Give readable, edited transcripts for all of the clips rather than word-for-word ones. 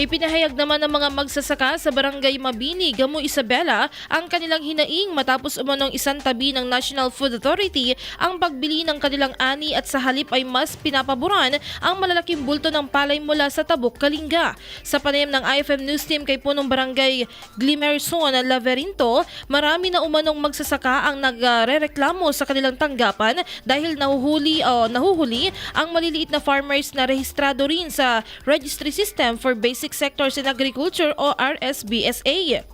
Ipinahayag naman ng mga magsasaka sa Barangay Mabini, Gamo Isabela ang kanilang hinaing matapos umanong isang tabi ng National Food Authority ang pagbili ng kanilang ani at sa halip ay mas pinapaboran ang malalaking bulto ng palay mula sa Tabuk, Kalinga. Sa panayam ng IFM News Team kay punong Barangay Glimerson, Laverinto, marami na umanong magsasaka ang nagrereklamo sa kanilang tanggapan dahil nahuhuli ang maliliit na farmers na rehistrado rin sa Registry System for Basic Sectors in Agriculture o RSBSA.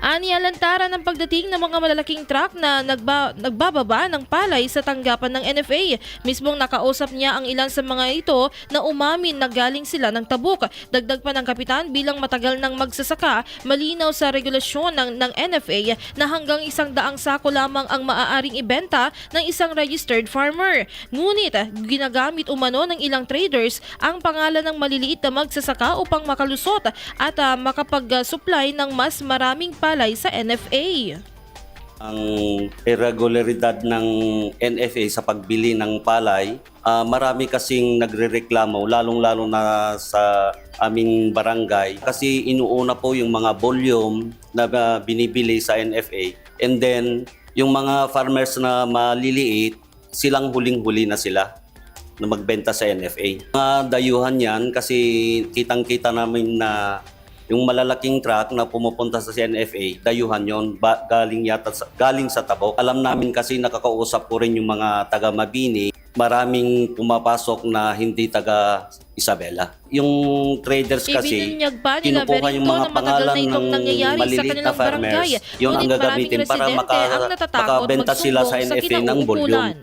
Aniya lantaran ng pagdating ng mga malalaking truck na nagbababa ng palay sa tanggapan ng NFA. Mismong nakausap niya ang ilan sa mga ito na umamin na galing sila ng Tabuk. Dagdag pa ng kapitan, bilang matagal nang magsasaka, malinaw sa regulasyon ng NFA na hanggang 100 sako lamang ang maaaring ibenta ng isang registered farmer. Ngunit ginagamit umano ng ilang traders ang pangalan ng maliliit na magsasaka upang makalusot at makapag-supply ng mas maraming palay sa NFA. Ang irregularidad ng NFA sa pagbili ng palay, marami kasing nagrereklamo, lalong-lalo na sa aming barangay kasi inuuna po yung mga volume na binibili sa NFA, and then yung mga farmers na maliliit, silang huling-huli na sila na magbenta sa NFA. Mga dayuhan yan kasi kitang-kita namin na yung malalaking truck na pumupunta sa NFA, dayuhan yon, galing sa Tabuk. Alam namin kasi nakakausap ko rin yung mga taga Mabini, maraming pumapasok na hindi taga Isabela. Yung traders kasi, kinukuha yung mga pangalan ng maliliit na farmers, yun ang gagamitin para makabenta sila sa NFA ng volume.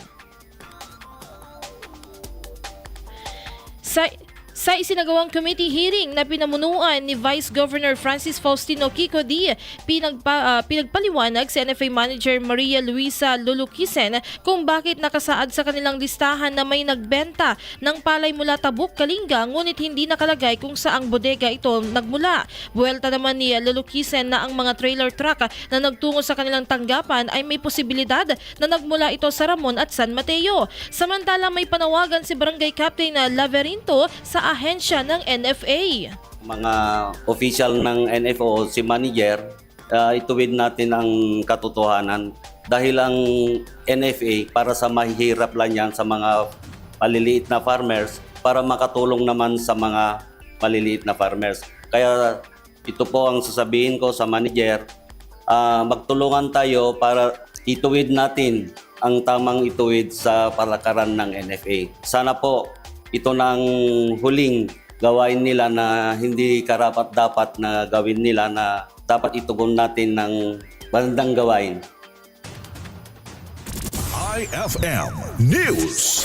Sa isinagawang committee hearing na pinamunuan ni Vice Governor Francis Faustino Kiko-D, pinagpaliwanag si NFA Manager Maria Luisa Lulukisen kung bakit nakasaad sa kanilang listahan na may nagbenta ng palay mula Tabuk, Kalinga, ngunit hindi nakalagay kung saang bodega ito nagmula. Buwelta naman ni Lulukisen na ang mga trailer truck na nagtungo sa kanilang tanggapan ay may posibilidad na nagmula ito sa Ramon at San Mateo. Samantala may panawagan si Barangay Captain Laverinto sa ahensya ng NFA. Mga official ng NFO, si manager, ituwid natin ang katotohanan dahil ang NFA para sa mahihirap lang yan sa mga maliliit na farmers para makatulong naman sa mga maliliit na farmers. Kaya ito po ang sasabihin ko sa manager, magtulungan tayo para ituwid natin ang tamang ituwid sa palakaran ng NFA. Sana po ito nang huling gawain nila na hindi karapat-dapat na gawin nila na dapat itugon natin ng bandang gawain. IFM News.